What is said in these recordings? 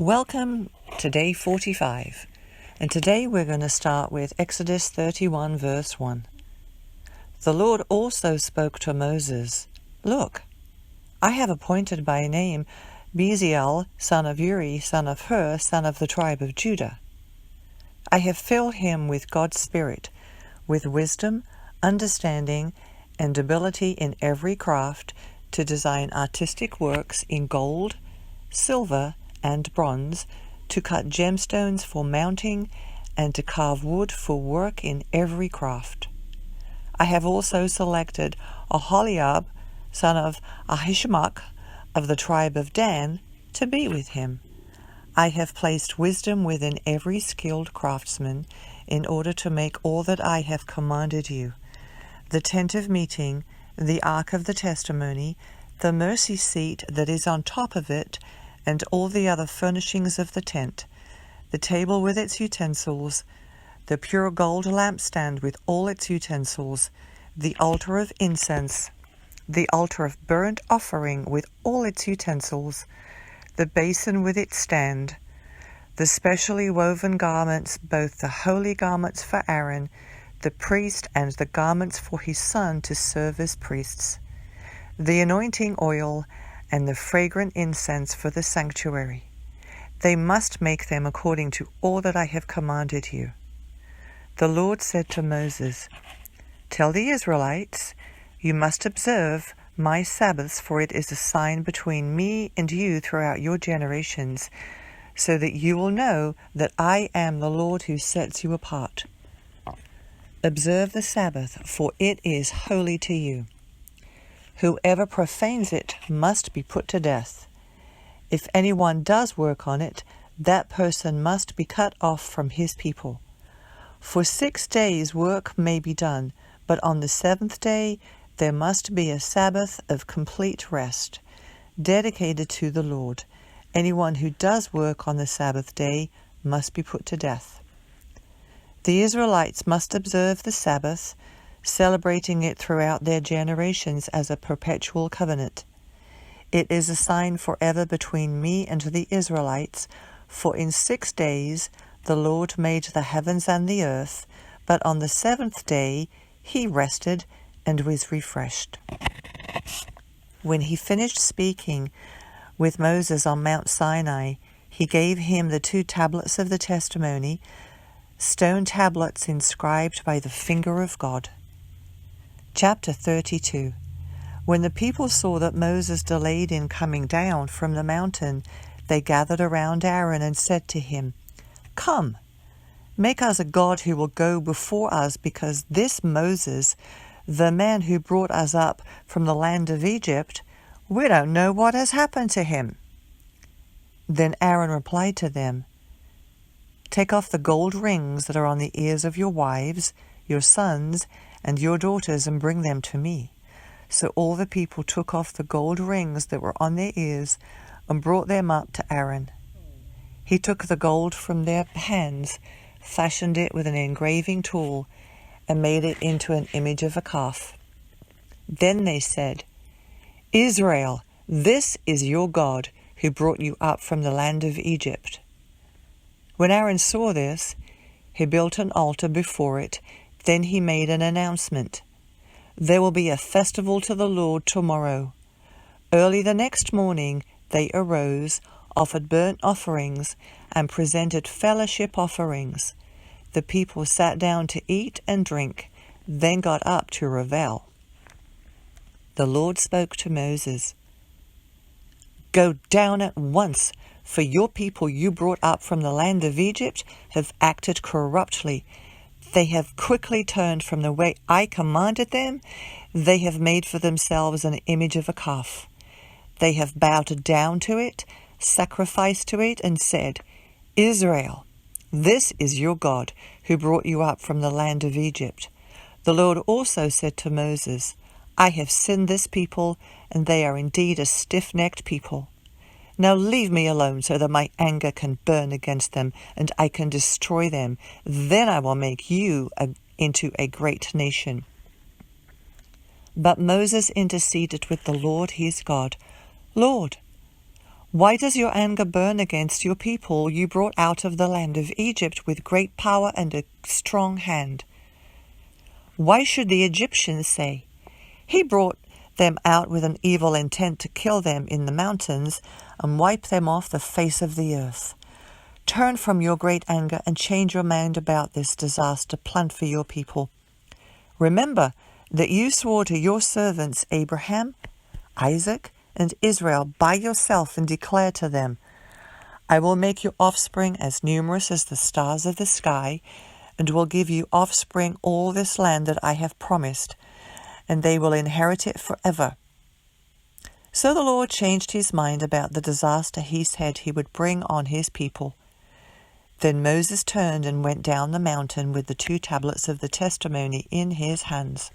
Welcome to day 45, and today we're going to start with Exodus 31 verse 1. The Lord also spoke to Moses, "Look, I have appointed by name Bezalel, son of Uri, son of Hur, son of the tribe of Judah. I have filled him with God's Spirit, with wisdom, understanding, and ability in every craft to design artistic works in gold, silver, and bronze, to cut gemstones for mounting, and to carve wood for work in every craft. I have also selected Aholiab, son of Ahisamach, of the tribe of Dan, to be with him. I have placed wisdom within every skilled craftsman in order to make all that I have commanded you: the tent of meeting, the ark of the testimony, the mercy seat that is on top of it, and all the other furnishings of the tent, the table with its utensils, the pure gold lampstand with all its utensils, the altar of incense, the altar of burnt offering with all its utensils, the basin with its stand, the specially woven garments, both the holy garments for Aaron, the priest, and the garments for his son to serve as priests, the anointing oil, and the fragrant incense for the sanctuary. They must make them according to all that I have commanded you." The Lord said to Moses, "Tell the Israelites, you must observe my Sabbaths, for it is a sign between me and you throughout your generations, so that you will know that I am the Lord who sets you apart. Observe the Sabbath, for it is holy to you. Whoever profanes it must be put to death. If anyone does work on it, that person must be cut off from his people. For 6 days work may be done, but on the 7th day there must be a Sabbath of complete rest, dedicated to the Lord. Anyone who does work on the Sabbath day must be put to death. The Israelites must observe the Sabbath, celebrating it throughout their generations as a perpetual covenant. It is a sign forever between me and the Israelites, for in 6 days the Lord made the heavens and the earth, but on the 7th day he rested and was refreshed." When he finished speaking with Moses on Mount Sinai, he gave him the 2 tablets of the testimony, stone tablets inscribed by the finger of God. Chapter 32. When the people saw that Moses delayed in coming down from the mountain, they gathered around Aaron and said to him, "Come, make us a god who will go before us, because this Moses, the man who brought us up from the land of Egypt, we don't know what has happened to him." Then Aaron replied to them, "Take off the gold rings that are on the ears of your wives, your sons, and your daughters, and bring them to me." So all the people took off the gold rings that were on their ears and brought them up to Aaron. He took the gold from their hands, fashioned it with an engraving tool, and made it into an image of a calf. Then they said, "Israel, this is your God, who brought you up from the land of Egypt." When Aaron saw this, he built an altar before it. Then he made an announcement: "There will be a festival to the Lord tomorrow." Early the next morning they arose, offered burnt offerings, and presented fellowship offerings. The people sat down to eat and drink, then got up to revel. The Lord spoke to Moses, "Go down at once, for your people you brought up from the land of Egypt have acted corruptly. They have quickly turned from the way I commanded them. They have made for themselves an image of a calf. They have bowed down to it, sacrificed to it, and said, 'Israel, this is your God, who brought you up from the land of Egypt.' The Lord also said to Moses, 'I have sinned this people, and they are indeed a stiff-necked people. Now leave me alone so that my anger can burn against them, and I can destroy them. Then I will make you into a great nation.' But Moses interceded with the Lord his God. 'Lord, Why does your anger burn against your people you brought out of the land of Egypt with great power and a strong hand? Why should the Egyptians say, He brought them out with an evil intent to kill them in the mountains and wipe them off the face of the earth? Turn from your great anger and change your mind about this disaster planned for your people. Remember that you swore to your servants Abraham, Isaac, and Israel by yourself and declared to them, I will make your offspring as numerous as the stars of the sky, and will give you offspring all this land that I have promised, and they will inherit it forever. So the Lord changed his mind about the disaster he said he would bring on his people. Then Moses turned and went down the mountain with the 2 tablets of the testimony in his hands.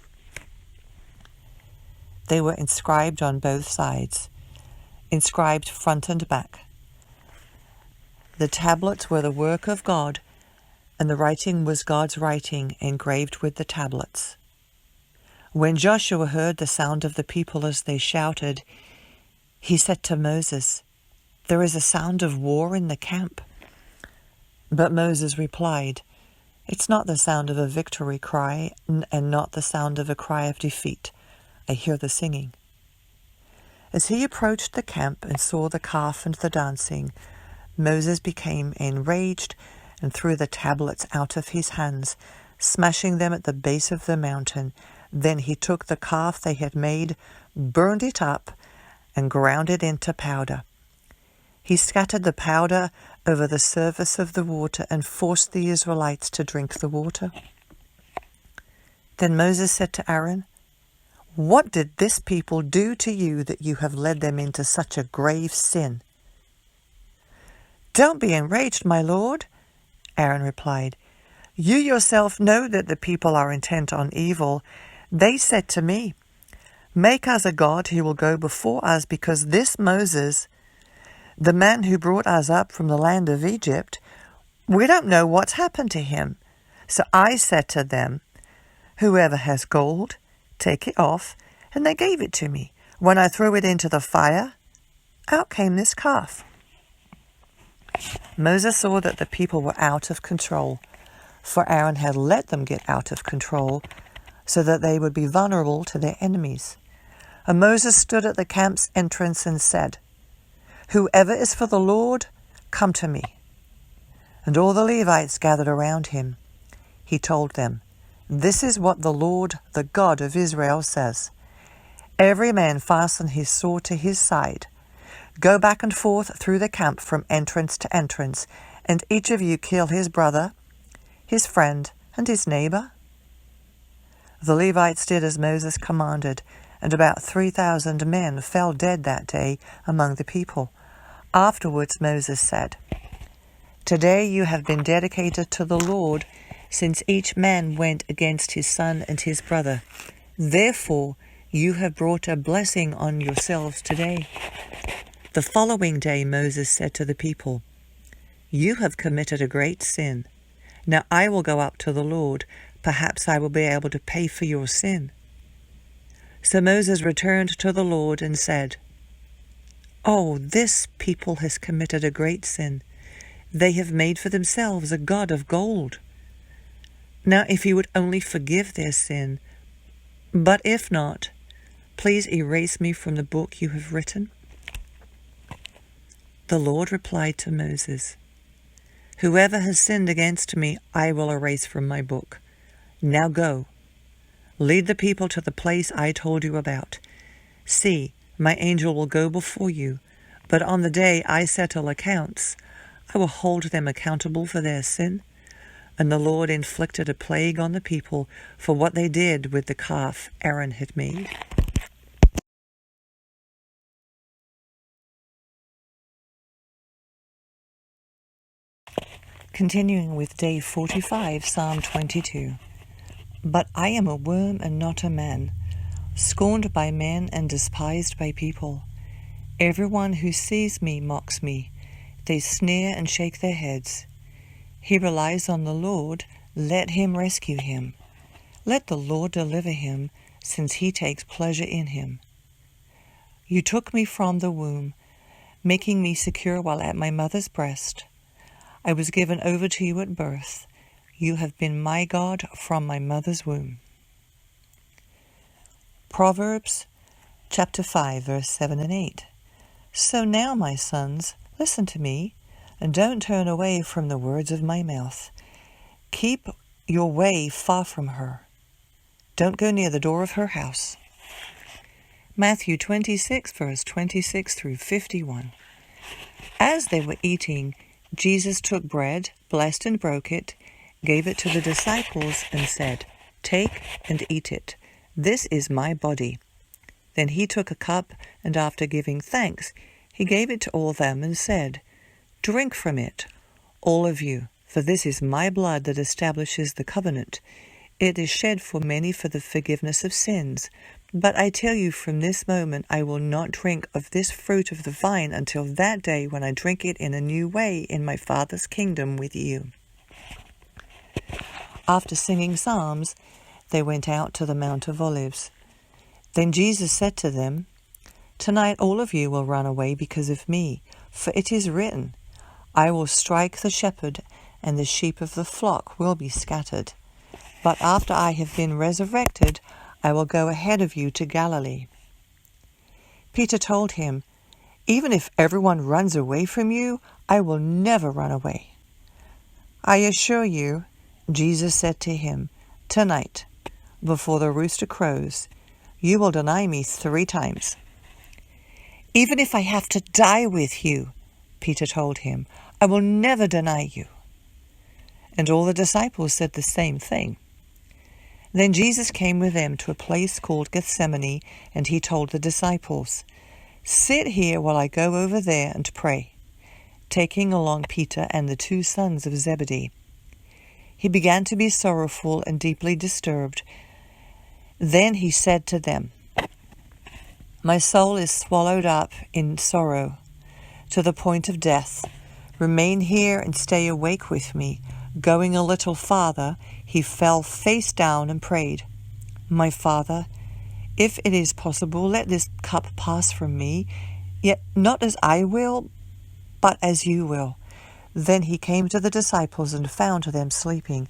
They were inscribed on both sides, inscribed front and back. The tablets were the work of God, and the writing was God's writing engraved with the tablets. When Joshua heard the sound of the people as they shouted, he said to Moses, There is a sound of war in the camp. But Moses replied, It's not the sound of a victory cry, and not the sound of a cry of defeat. I hear the singing. As he approached the camp and saw the calf and the dancing, Moses became enraged and threw the tablets out of his hands, smashing them at the base of the mountain. Then he took the calf they had made, burned it up, and ground it into powder. He scattered the powder over the surface of the water and forced the Israelites to drink the water. Then Moses said to Aaron, What did this people do to you that you have led them into such a grave sin? Don't be enraged, my lord, Aaron replied. You yourself know that the people are intent on evil. They said to me, Make us a god who will go before us, because this Moses, the man who brought us up from the land of Egypt, we don't know what's happened to him. So I said to them, Whoever has gold, take it off, and they gave it to me. When I threw it into the fire, out came this calf. Moses saw that the people were out of control, for Aaron had let them get out of control so that they would be vulnerable to their enemies. And Moses stood at the camp's entrance and said, Whoever is for the Lord, come to me. And all the Levites gathered around him. He told them, This is what the Lord, the God of Israel, says. Every man fasten his sword to his side. Go back and forth through the camp from entrance to entrance, and each of you kill his brother, his friend, and his neighbor. The Levites did as Moses commanded, and about 3,000 men fell dead that day among the people. Afterwards Moses said, Today you have been dedicated to the Lord, since each man went against his son and his brother. Therefore you have brought a blessing on yourselves today. The following day Moses said to the people, You have committed a great sin. Now I will go up to the Lord. Perhaps I will be able to pay for your sin. So Moses returned to the Lord and said, Oh, this people has committed a great sin. They have made for themselves a god of gold. Now if you would only forgive their sin, but if not, please erase me from the book you have written. The Lord replied to Moses, Whoever has sinned against me, I will erase from my book. Now go, lead the people to the place I told you about. See, my angel will go before you, but on the day I settle accounts, I will hold them accountable for their sin. And the Lord inflicted a plague on the people for what they did with the calf Aaron had made. Continuing with day 45, Psalm 22. But I am a worm and not a man, scorned by men and despised by people. Everyone who sees me mocks me. They sneer and shake their heads. He relies on the Lord. Let him rescue him. Let the Lord deliver him, since he takes pleasure in him. You took me from the womb, making me secure while at my mother's breast. I was given over to you at birth. You have been my God from my mother's womb. Proverbs chapter 5, verse 7 and 8. So now, my sons, listen to me, and don't turn away from the words of my mouth. Keep your way far from her. Don't go near the door of her house. Matthew 26, verse 26 through 51. As they were eating, Jesus took bread, blessed and broke it, gave it to the disciples, and said, Take and eat it. This is my body. Then he took a cup, and after giving thanks, he gave it to all them and said, Drink from it, all of you, for this is my blood that establishes the covenant. It is shed for many for the forgiveness of sins. But I tell you, from this moment I will not drink of this fruit of the vine until that day when I drink it in a new way in my Father's kingdom with you. After singing psalms, they went out to the Mount of Olives. Then Jesus said to them, Tonight all of you will run away because of me, for it is written, I will strike the shepherd, and the sheep of the flock will be scattered. But after I have been resurrected, I will go ahead of you to Galilee. Peter told him, Even if everyone runs away from you, I will never run away. I assure you, Jesus said to him, Tonight, before the rooster crows, you will deny me 3 times. Even if I have to die with you, Peter told him, I will never deny you. And all the disciples said the same thing. Then Jesus came with them to a place called Gethsemane, and he told the disciples, Sit here while I go over there and pray, taking along Peter and the 2 sons of Zebedee. He began to be sorrowful and deeply disturbed. Then he said to them, My soul is swallowed up in sorrow to the point of death. Remain here and stay awake with me. Going a little farther, he fell face down and prayed, My Father, if it is possible, let this cup pass from me, yet not as I will, but as you will. Then he came to the disciples and found them sleeping.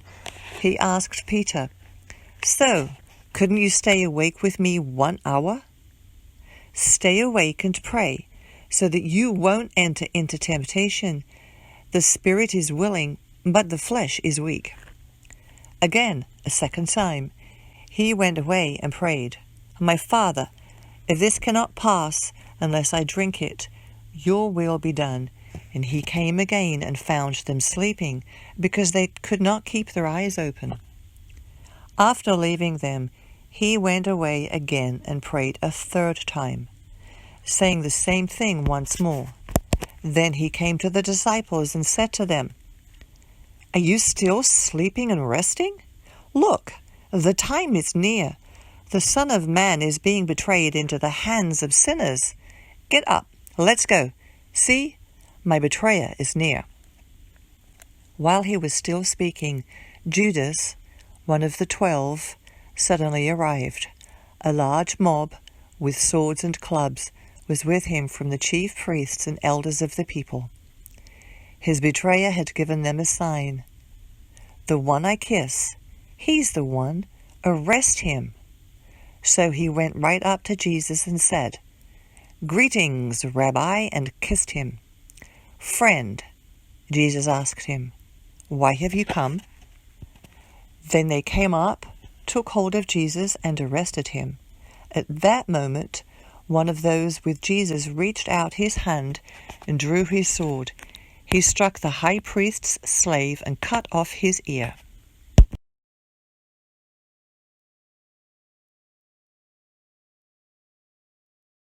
He asked Peter, So, couldn't you stay awake with me 1 hour? Stay awake and pray, so that you won't enter into temptation. The spirit is willing, but the flesh is weak. Again, a second time, he went away and prayed, My Father, if this cannot pass unless I drink it, your will be done. And he came again and found them sleeping, because they could not keep their eyes open. After leaving them, he went away again and prayed a 3rd time, saying the same thing once more. Then he came to the disciples and said to them, Are you still sleeping and resting? Look, the time is near. The Son of Man is being betrayed into the hands of sinners. Get up, let's go. See, my betrayer is near. While he was still speaking, Judas, one of the 12, suddenly arrived. A large mob, with swords and clubs, was with him from the chief priests and elders of the people. His betrayer had given them a sign. The one I kiss, he's the one. Arrest him. So he went right up to Jesus and said, Greetings, Rabbi, and kissed him. Friend, Jesus asked him, Why have you come? Then they came up, took hold of Jesus, and arrested him. At that moment, one of those with Jesus reached out his hand and drew his sword. He struck the high priest's slave and cut off his ear.